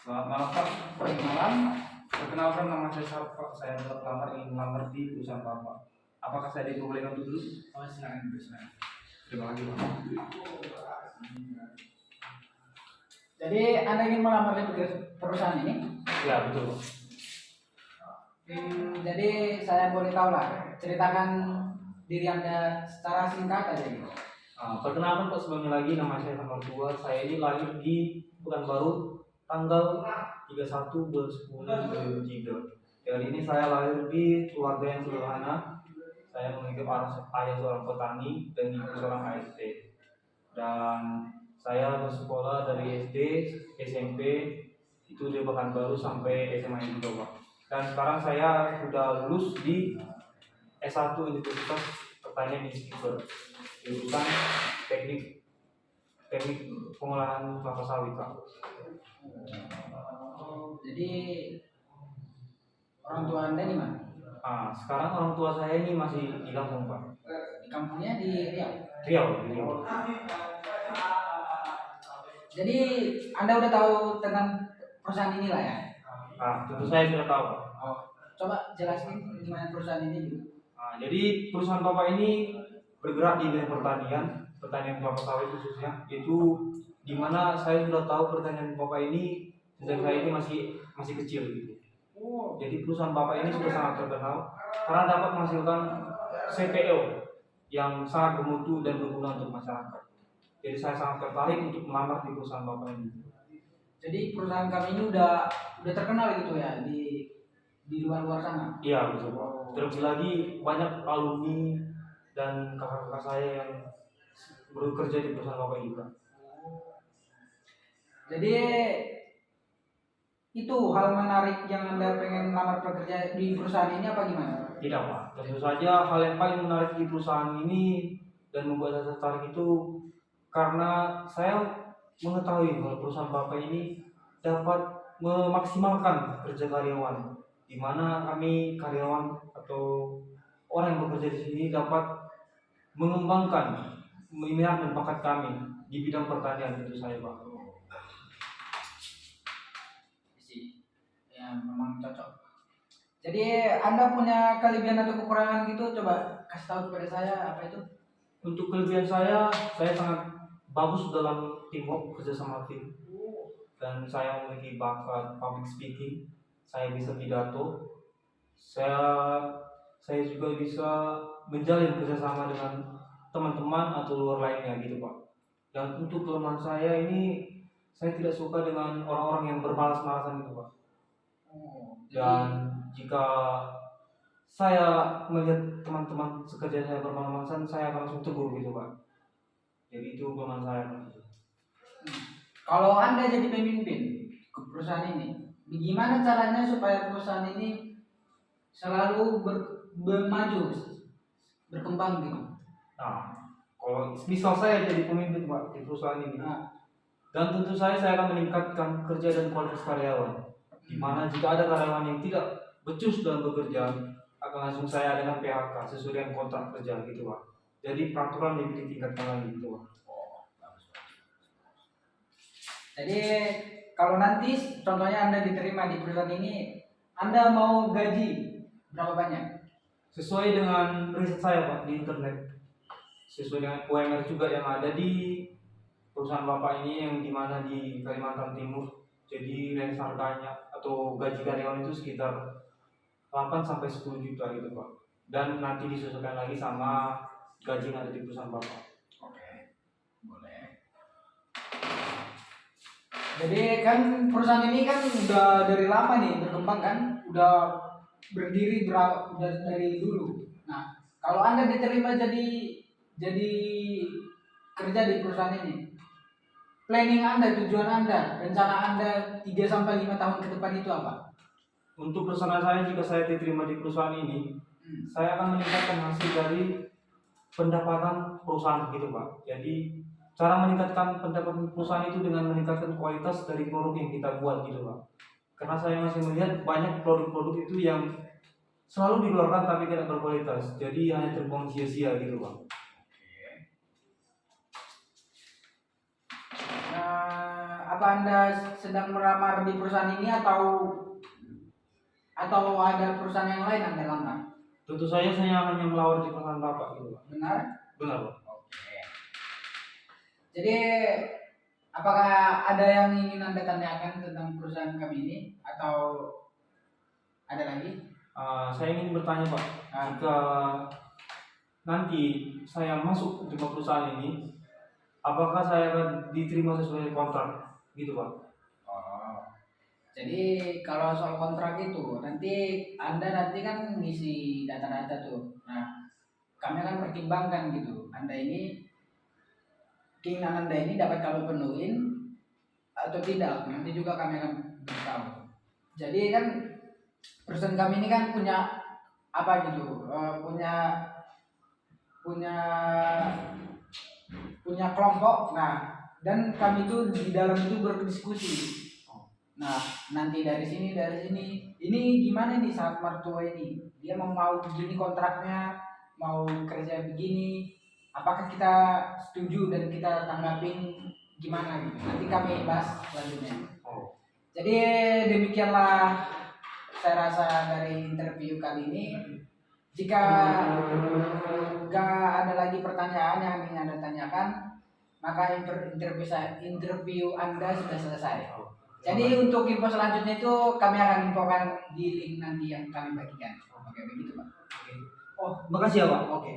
Selamat malam Pak. Selamat malam. Perkenalkan nama saya Sarfa. Saya adalah pelamar ingin melamar di perusahaan Bapak. Apakah saya diperbolehkan untuk dulu? Oh, silakan Bu, silakan. Terima kasih Pak. Jadi Anda ingin melamar di perusahaan ini? Ya betul. Jadi saya boleh tahu lah, ceritakan diri Anda secara singkat aja gitu. Perkenalkan Pak, sebelumnya lagi nama saya nomor 2. Saya ini lahir di Pekanbaru tanggal 31 bulan 10 2003. Kali ini saya lahir di keluarga yang sederhana. Saya memiliki ayah seorang petani dan ibu seorang AST. Dan saya bersekolah dari SD, SMP itu di Pekanbaru sampai SMA juga Pak. Dan sekarang saya sudah lulus di S1 Universitas Pertanian Institut jurusan teknik pengolahan kelapa sawit Pak. Jadi orang tua Anda di mana? Sekarang orang tua saya ini masih di kampung Pak. Di kampungnya di Riau. Riau. Jadi Anda udah tahu tentang perusahaan ini lah ya? Tentu saya sudah tahu Pak. Oh, coba jelasin gimana perusahaan ini gitu. Jadi perusahaan Bapak ini bergerak di bidang pertanian kelapa sawit khususnya, itu dimana saya sudah tahu pertanian Bapak ini sejak saya ini masih kecil gitu. Jadi perusahaan Bapak ini sudah sangat terkenal karena dapat menghasilkan CPO yang sangat bermutu dan berguna untuk masyarakat. Jadi saya sangat tertarik untuk melamar di perusahaan Bapak ini. Jadi perusahaan kami ini udah terkenal gitu ya di luar sana. Iya betul Pak. Terlebih lagi banyak alumni dan kakak-kakak saya yang bekerja di perusahaan Bapak ini Pak. Jadi itu hal menarik yang Anda pengen lamar pekerja di perusahaan ini apa gimana? Tidak Pak. Tentu saja hal yang paling menarik di perusahaan ini dan membuat saya tertarik itu karena saya mengetahui bahwa perusahaan Bapak ini dapat memaksimalkan kerja karyawan, di mana kami karyawan atau orang yang bekerja di sini dapat mengembangkan minat dan bakat kami di bidang pertanian tentu saya Pak. Ya memang cocok. Jadi Anda punya kelebihan atau kekurangan gitu, coba kasih tahu kepada saya apa itu? Untuk kelebihan saya sangat bagus dalam teamwork, kerja sama tim, dan saya memiliki bakat public speaking. Saya bisa pidato. Saya juga bisa menjalin kerjasama dengan teman-teman atau luar lainnya gitu Pak. Dan untuk kelemahan saya ini, saya tidak suka dengan orang-orang yang bermalas-malasan itu Pak. Dan jika saya melihat teman-teman sekerja saya bermalas-malasan, saya akan langsung tegur gitu Pak. Jadi itu kelemahan saya Pak. Kalau Anda jadi pemimpin ke perusahaan ini, bagaimana caranya supaya perusahaan ini selalu bermaju, berkembang gitu? Kalau misal saya jadi pemimpin Pak di perusahaan ini, dan tentu saya akan meningkatkan kerja dan kualitas karyawan. Di mana jika ada karyawan yang tidak becus dalam bekerja, akan langsung saya adakan PHK sesuai dengan kontrak kerja gitu Pak. Jadi peraturan lebih ditingkatkan lagi gitu Pak. Jadi kalau nanti contohnya Anda diterima di perusahaan ini, Anda mau gaji berapa banyak? Sesuai dengan riset saya Pak di internet, sesuai dengan UMR juga yang ada di perusahaan Bapak ini yang dimana di Kalimantan Timur. Jadi range harganya atau gaji karyawan itu sekitar 8 sampai 10 juta gitu Pak. Dan nanti disesuaikan lagi sama gaji yang ada di perusahaan Bapak. Oke, boleh. Jadi kan perusahaan ini kan udah dari lama nih berkembang kan, udah berdiri udah dari dulu. Nah, kalau Anda diterima jadi kerja di perusahaan ini, planning Anda, tujuan Anda, rencana Anda 3 sampai 5 tahun ke depan itu apa? Untuk rencana saya jika saya diterima di perusahaan ini, saya akan meningkatkan hasil dari pendapatan perusahaan gitu Pak. Jadi cara meningkatkan pendapatan perusahaan itu dengan meningkatkan kualitas dari produk yang kita buat gitu Pak. Karena saya masih melihat banyak produk-produk itu yang selalu dikeluarkan tapi tidak berkualitas. Jadi hanya terbuang sia-sia gitu Pak. apa Anda sedang melamar di perusahaan ini atau ada perusahaan yang lain Anda lamar? Tentu saja saya hanya melawar di perusahaan Bapak gitu Pak. Benar? Benar Pak. Oke. Jadi apakah ada yang ingin Anda tanyakan tentang perusahaan kami ini atau ada lagi? Saya ingin bertanya Pak, jika nanti saya masuk di perusahaan ini, apakah saya akan diterima sesuai kontrak gitu Pak? Oh. Jadi kalau soal kontrak itu nanti Anda kan ngisi data-data tuh. Nah, kami akan pertimbangkan gitu. Keinginan Anda ini dapat kami penuhin atau tidak. Nanti juga kami akan beritahu. Jadi kan perusahaan kami ini kan punya apa gitu? punya kelompok. Nah, dan kami itu di dalam itu berdiskusi. Nah, nanti dari sini ini gimana nih saat mertua ini, dia mau begini kontraknya, mau kerja begini, apakah kita setuju dan kita tanggapin gimana gitu. Nanti kami bahas selanjutnya. Jadi demikianlah saya rasa dari interview kali ini. Jika nggak ada lagi pertanyaan yang ingin Anda tanyakan, maka interview Anda sudah selesai. Jadi untuk info selanjutnya itu kami akan infokan di link nanti yang kami bagikan. Oke, begitu Pak. Oke. Makasih ya Pak. Oke.